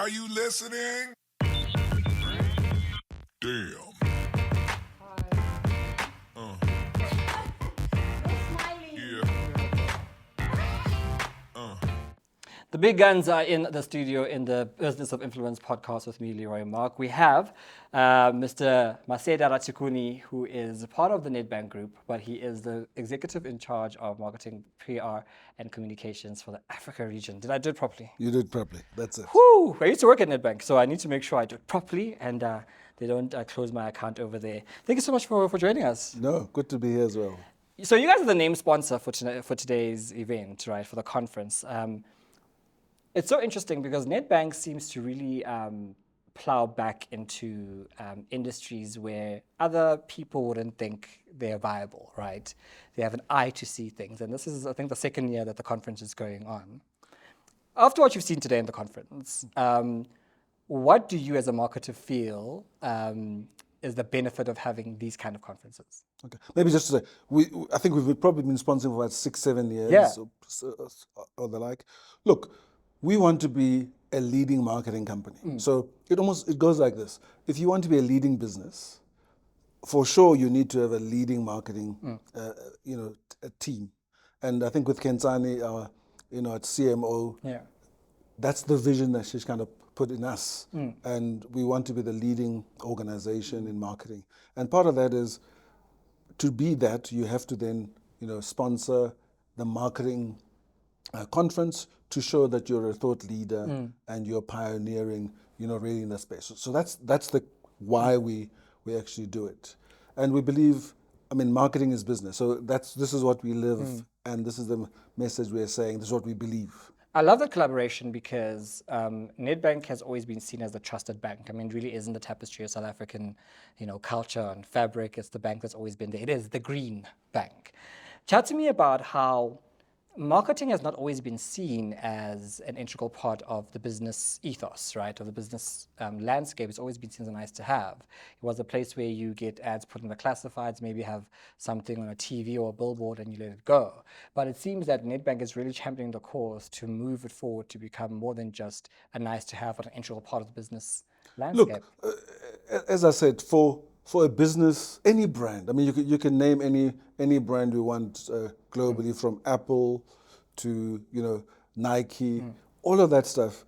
Are you listening? Damn. The big guns are in the studio in the Business of Influence podcast with me, Leroy Mark. We have Mr. Maseda Ratshikuni, who is part of the Nedbank group, but he is the executive in charge of marketing, PR, and communications for the Africa region. Did I do it properly? You did properly. That's it. Whew! I used to work at Nedbank, so I need to make sure I do it properly and they don't close my account over there. Thank you so much for joining us. No, good to be here as well. So you guys are the name sponsor for today's event, right, for the conference. It's so interesting because Nedbank seems to really plow back into industries where other people wouldn't think they're viable, right? They have an eye to see things. And this is, I think, the second year that the conference is going on. After what you've seen today in the conference, what do you as a marketer feel is the benefit of having these kind of conferences? Okay, maybe just to say, I think we've probably been sponsoring for about 6-7 years or the like. Look, we want to be a leading marketing company. So it goes like this. If you want to be a leading business, for sure you need to have a leading marketing a team. And I think with Kensani, at CMO, that's the vision that she's kind of put in us. And we want to be the leading organization in marketing. And part of that is, to be that, you have to then sponsor the marketing conference to show that you're a thought leader and you're pioneering, really in that space. So that's the why we actually do it. And we believe, marketing is business. So this is what we live, and this is the message we're saying. This is what we believe. I love that collaboration because Nedbank has always been seen as the trusted bank. It really isn't the tapestry of South African, culture and fabric. It's the bank that's always been there. It is the green bank. Chat to me about how marketing has not always been seen as an integral part of the business ethos, right, of the business landscape. It's always been seen as nice to have. It was a place where you get ads put in the classifieds, maybe have something on a TV or a billboard and you let it go. But it seems that Nedbank is really championing the cause to move it forward to become more than just a nice to have, but an integral part of the business landscape. Look, as I said, for a business, any brand, you can name any brand you want globally, from Apple to Nike, all of that stuff.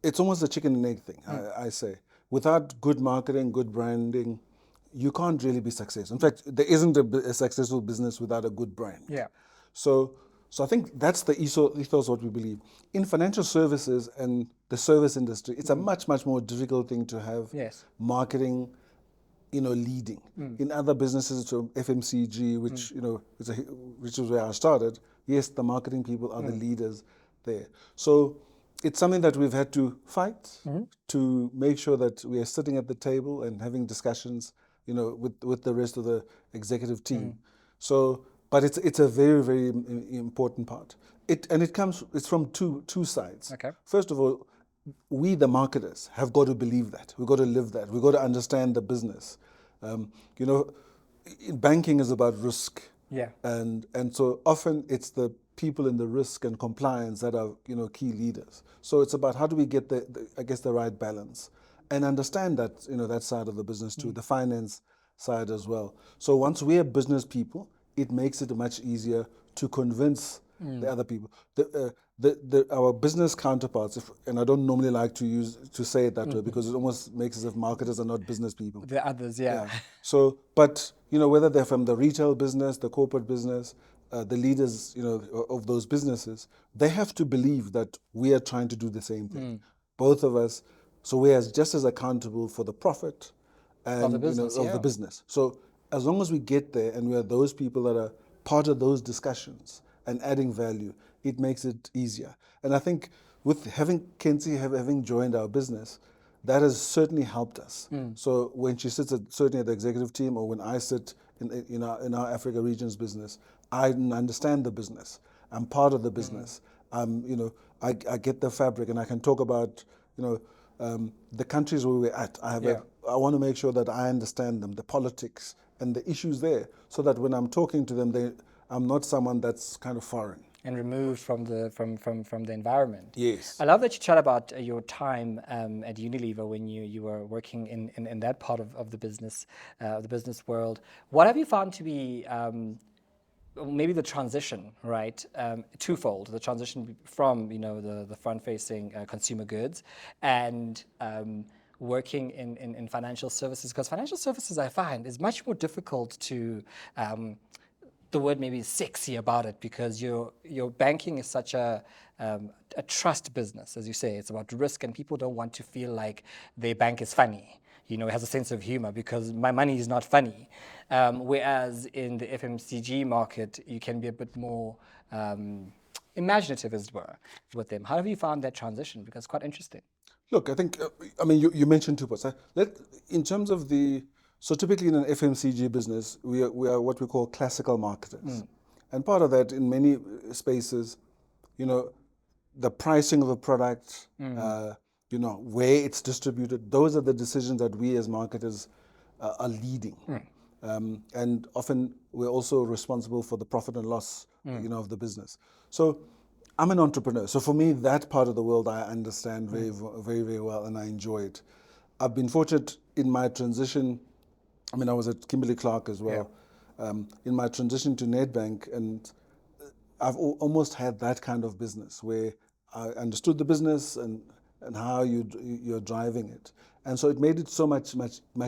It's almost a chicken and egg thing, I say. Without good marketing, good branding, you can't really be successful. In fact, there isn't a successful business without a good brand. Yeah. So I think that's the ethos what we believe. In financial services and the service industry, it's a much, much more difficult thing to have marketing leading. In other businesses, so FMCG, which is where I started, yes, the marketing people are the leaders there. So it's something that we've had to fight to make sure that we are sitting at the table and having discussions, with the rest of the executive team. So, but it's a very, very important part. It's from two sides. Okay. First of all, we, the marketers, have got to believe that. We've got to live that. We've got to understand the business. Banking is about risk. Yeah. And so often it's the people in the risk and compliance that are, key leaders. So it's about how do we get the right balance and understand that, that side of the business too, the finance side as well. So once we are business people, it makes it much easier to convince the other people. Our business counterparts, and I don't normally like to say it that way because it almost makes as if marketers are not business people. The others, yeah. So, but whether they're from the retail business, the corporate business, the leaders, of those businesses, they have to believe that we are trying to do the same thing. Both of us, so we are just as accountable for the profit and of the business. So as long as we get there and we are those people that are part of those discussions and adding value, it makes it easier. And I think with having Kenzie having joined our business, that has certainly helped us. So when she sits certainly at the executive team, or when I sit in our Africa regions business, I understand the business. I'm part of the business. I get the fabric, and I can talk about the countries where we're at. I want to make sure that I understand them, the politics and the issues there, so that when I'm talking to them, I'm not someone that's kind of foreign. and removed from the environment. Yes. I love that you chat about your time at Unilever when you were working in that part of the business world. What have you found to be maybe the transition, right? Twofold: the transition from the front-facing consumer goods and working in financial services, because financial services, I find, is much more difficult to the word maybe is sexy about it, because your banking is such a trust business, as you say. It's about risk, and people don't want to feel like their bank is funny. It has a sense of humor, because my money is not funny. Whereas in the FMCG market, you can be a bit more imaginative, as it were, with them. How have you found that transition? Because it's quite interesting. Look, I think, you mentioned two parts. In terms of so typically in an FMCG business, we are what we call classical marketers. And part of that, in many spaces, the pricing of a product, where it's distributed, those are the decisions that we as marketers are leading. And often we're also responsible for the profit and loss, of the business. So I'm an entrepreneur. So for me, that part of the world I understand very, very, very well, and I enjoy it. I've been fortunate in my transition. I was at Kimberly-Clark as well. In my transition to Nedbank, and I've almost had that kind of business where I understood the business and how you're driving it. And so it made it so much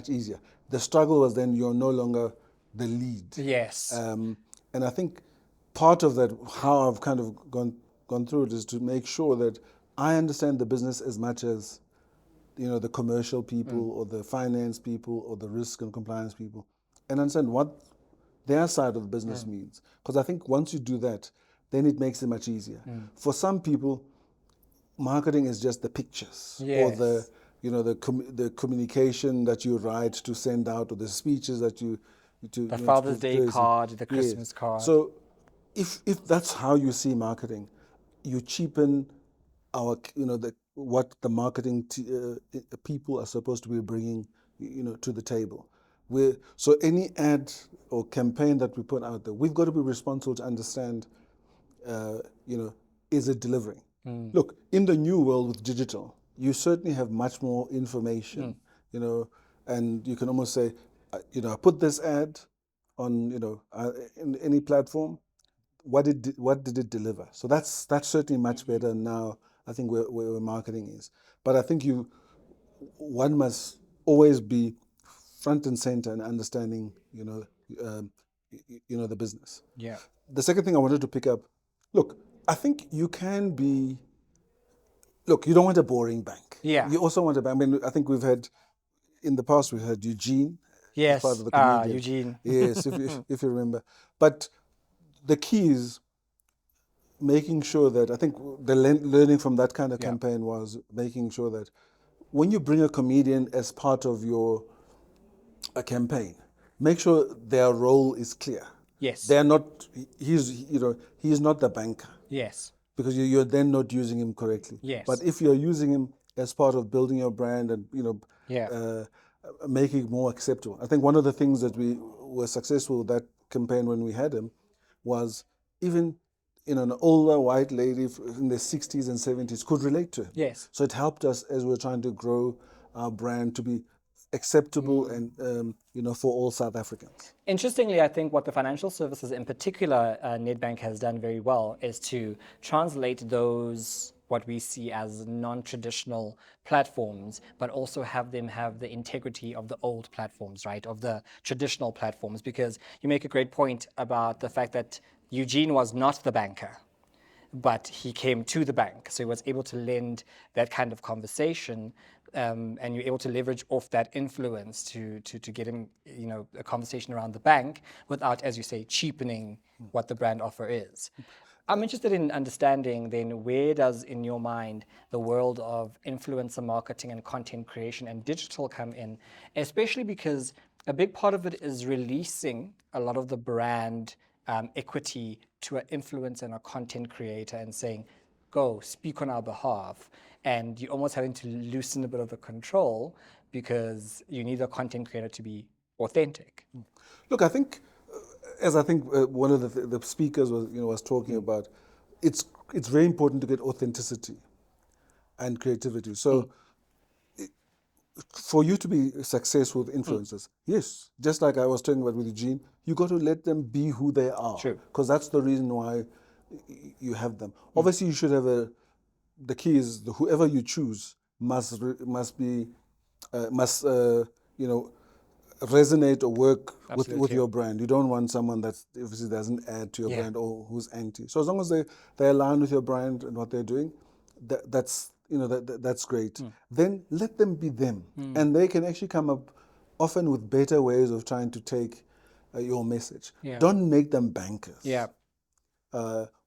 easier. The struggle was then you're no longer the lead. Yes. And I think part of that, how I've kind of gone through it, is to make sure that I understand the business as much as the commercial people or the finance people or the risk and compliance people, and understand what their side of the business means. Because I think once you do that, then it makes it much easier. For some people, marketing is just the pictures or the communication that you write to send out, or the speeches that the Father's Day card, the Christmas card. So if that's how you see marketing, you cheapen what the marketing people are supposed to be bringing to the table. So any ad or campaign that we put out there, we've got to be responsible to understand, is it delivering? Look, in the new world with digital, you certainly have much more information, and you can almost say, I put this ad on, in any platform. What did it deliver? So that's certainly much better now, I think, where marketing is. But I think one must always be front and center in understanding, the business. Yeah. The second thing I wanted to pick up, look, I think you can be. Look, you don't want a boring bank. Yeah. You also want a bank. I think in the past we've had Eugene. Yes. As part of the comedian. Eugene. Yes, if you remember. But the key is making sure that, I think the learning from that kind of campaign was making sure that when you bring a comedian as part of a campaign, make sure their role is clear. Yes. They're not. He's not the banker. Yes. Because you're then not using him correctly. Yes. But if you're using him as part of building your brand and making it more acceptable, I think one of the things that we were successful with that campaign when we had him was even an older white lady in the 60s and 70s could relate to him. Yes. So it helped us as we're trying to grow our brand to be acceptable and for all South Africans. Interestingly, I think what the financial services, in particular, Nedbank has done very well is to translate those, what we see as non-traditional platforms, but also have them have the integrity of the old platforms, right, of the traditional platforms. Because you make a great point about the fact that Eugene was not the banker, but he came to the bank. So he was able to lend that kind of conversation, and you're able to leverage off that influence to get him, a conversation around the bank without, as you say, cheapening what the brand offer is. I'm interested in understanding then, where does, in your mind, the world of influencer marketing and content creation and digital come in, especially because a big part of it is releasing a lot of the brand equity to an influencer and a content creator and saying, go speak on our behalf. And you're almost having to loosen a bit of the control because you need a content creator to be authentic. Look, I think, one of the speakers was talking about, it's very important to get authenticity and creativity. So for you to be successful with influencers, yes, just like I was talking about with Eugene, you got to let them be who they are, True. because that's the reason why you have them. Obviously, you should have the key is whoever you choose must be must you know resonate or work with Absolutely. your brand. You don't want someone that obviously doesn't add to your Yeah. brand or who's anti. So as long as they align with your brand and what they're doing, that's great. Then let them be them, and they can actually come up often with better ways of trying to take your message. Yeah. Don't make them bankers. Yeah.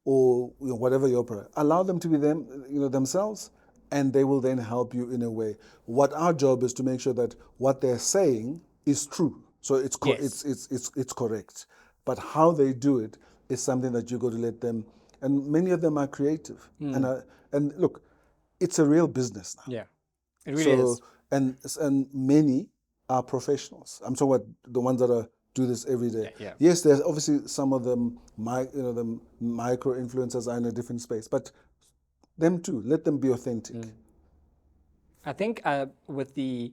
Or whatever your product. Allow them to be them, themselves, and they will then help you in a way. What our job is to make sure that what they're saying is true. So Yes. it's correct. But how they do it is something that you got to let them. And many of them are creative. And look, it's a real business now. Yeah. It really So is. and many are professionals. I'm talking about the ones that do this every day. Yeah. Yes, there's obviously some of them, the micro influencers are in a different space, but them too. Let them be authentic. I think with the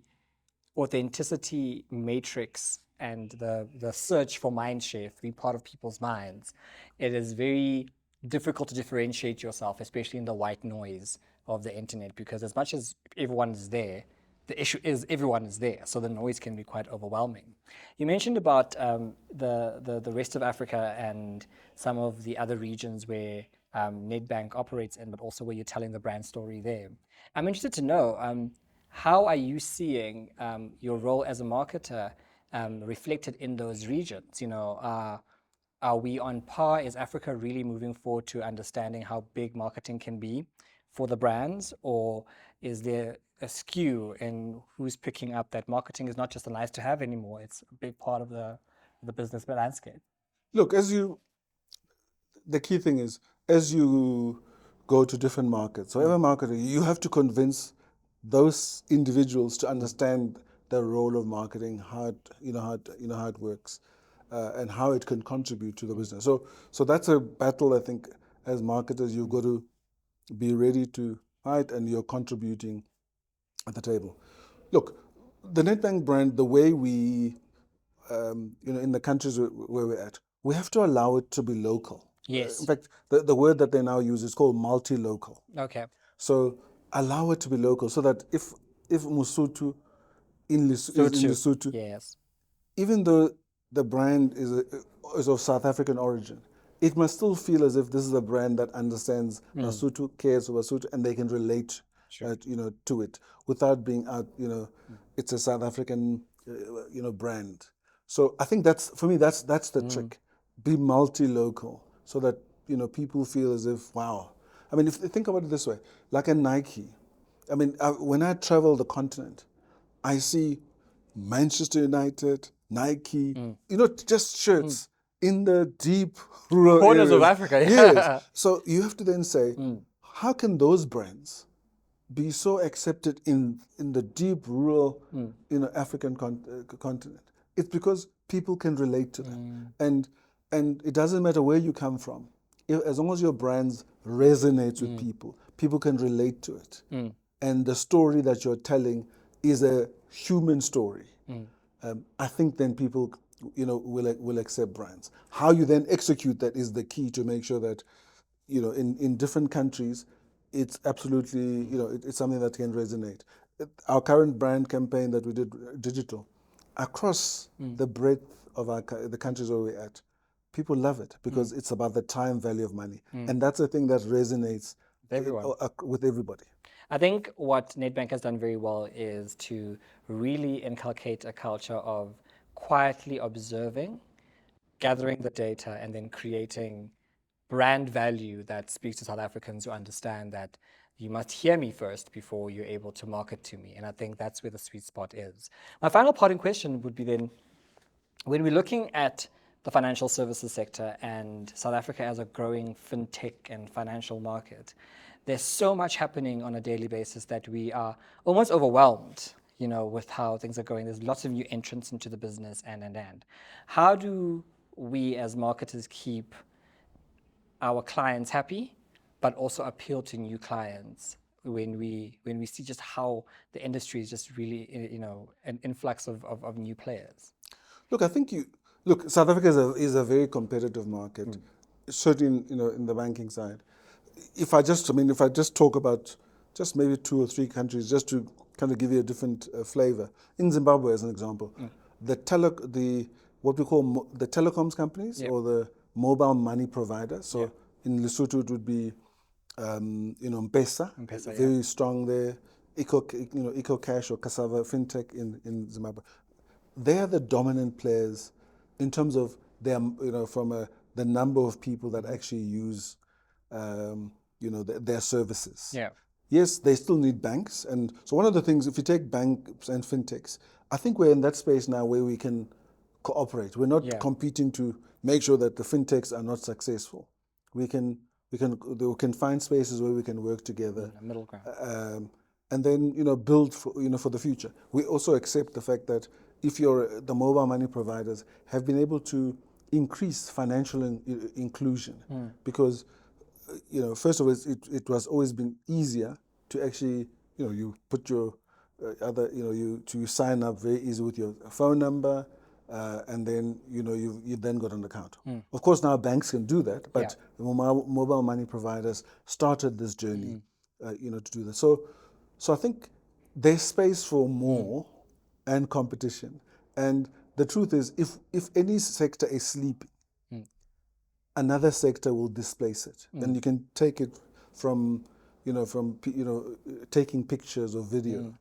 authenticity matrix and the search for mind share to be part of people's minds, it is very difficult to differentiate yourself, especially in the white noise of the internet, because as much as everyone is there, the issue is everyone is there, so the noise can be quite overwhelming. You mentioned about the rest of Africa and some of the other regions where Nedbank operates in, but also where you're telling the brand story there. I'm interested to know how are you seeing your role as a marketer reflected in those regions? Are we on par? Is Africa really moving forward to understanding how big marketing can be for the brands, or is there a skew in who's picking up that marketing is not just a nice to have anymore? It's a big part of the business landscape. Look, the key thing is, as you go to different markets, so every market, you have to convince those individuals to understand the role of marketing, how it works, and how it can contribute to the business. So that's a battle. I think as marketers, you've got to be ready to fight, and you're contributing at the table. Look, the Nedbank brand, the way we, in the countries where we're at, we have to allow it to be local. Yes. In fact, the word that they now use is called multi-local. Okay. So allow it to be local, so that if Musutu is in Lesotho, Yes. even though the brand is of South African origin, it must still feel as if this is a brand that understands Lesotho, cares for Lesotho, and they can relate, to it without being out. It's a South African, brand. So I think that's the trick. Be multi-local, so that people feel as if, wow. I mean, if you think about it this way, like a Nike. I mean, when I travel the continent, I see Manchester United, Nike, just shirts in the deep rural Corners of areas. Africa, yeah. Yes. So you have to then say, how can those brands be so accepted in the deep rural, African continent? It's because people can relate to them, and it doesn't matter where you come from. As long as your brands resonates with people, people can relate to it, and the story that you're telling is a human story. I think then people, will accept brands. How you then execute that is the key to make sure that, in different countries, it's absolutely, it's something that can resonate. Our current brand campaign that we did digital, across the breadth of the countries where we're at, people love it because it's about the time value of money, and that's a thing that resonates Everyone. with everybody. I think what Nedbank has done very well is to really inculcate a culture of quietly observing, gathering the data, and then creating brand value that speaks to South Africans who understand that you must hear me first before you're able to market to me. And I think that's where the sweet spot is. My final parting question would be then, when we're looking at the financial services sector and South Africa as a growing fintech and financial market, there's so much happening on a daily basis that we are almost overwhelmed, with how things are going. There's lots of new entrants into the business and. How do we as marketers keep our clients happy but also appeal to new clients when we see just how the industry is just really, an influx of new players? Look, I think South Africa is a very competitive market, certainly in the banking side. If I just talk about just maybe 2 or 3 countries, just to kind of give you a different flavor. In Zimbabwe, as an example, what we call the telecoms companies, or the mobile money providers. So in Lesotho it would be M-Pesa, very strong there. EcoCash or Cassava FinTech in Zimbabwe. They are the dominant players in terms of their, the number of people that actually use, their services. Yeah. Yes, they still need banks. And so one of the things, if you take banks and fintechs, I think we're in that space now where we can cooperate. We're not competing to make sure that the fintechs are not successful. We can find spaces where we can work together. Middle ground. And then, build for the future. We also accept the fact that if the mobile money providers have been able to increase financial inclusion, because, first of all, it was always been easier to actually, you put your you sign up very easy with your phone number, and then, you then got an account. Of course, now banks can do that, but the mobile money providers started this journey, to do that. So I think there's space for more and competition. And the truth is, if any sector is sleeping, another sector will displace it. And you can take it from taking pictures or video.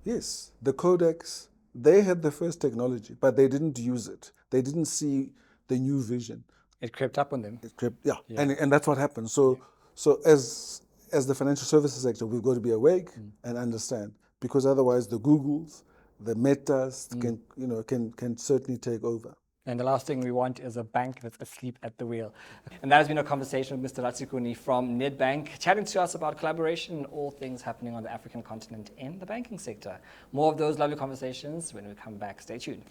Yes, the codecs, they had the first technology, but they didn't use it. They didn't see the new vision. It crept up on them. It crept, and that's what happened. So as the financial services sector, we've got to be awake and understand, because otherwise the Googles, the Metas can certainly take over. And the last thing we want is a bank that's asleep at the wheel. And that has been a conversation with Mr. Ratshikuni from Nedbank, chatting to us about collaboration and all things happening on the African continent in the banking sector. More of those lovely conversations when we come back. Stay tuned.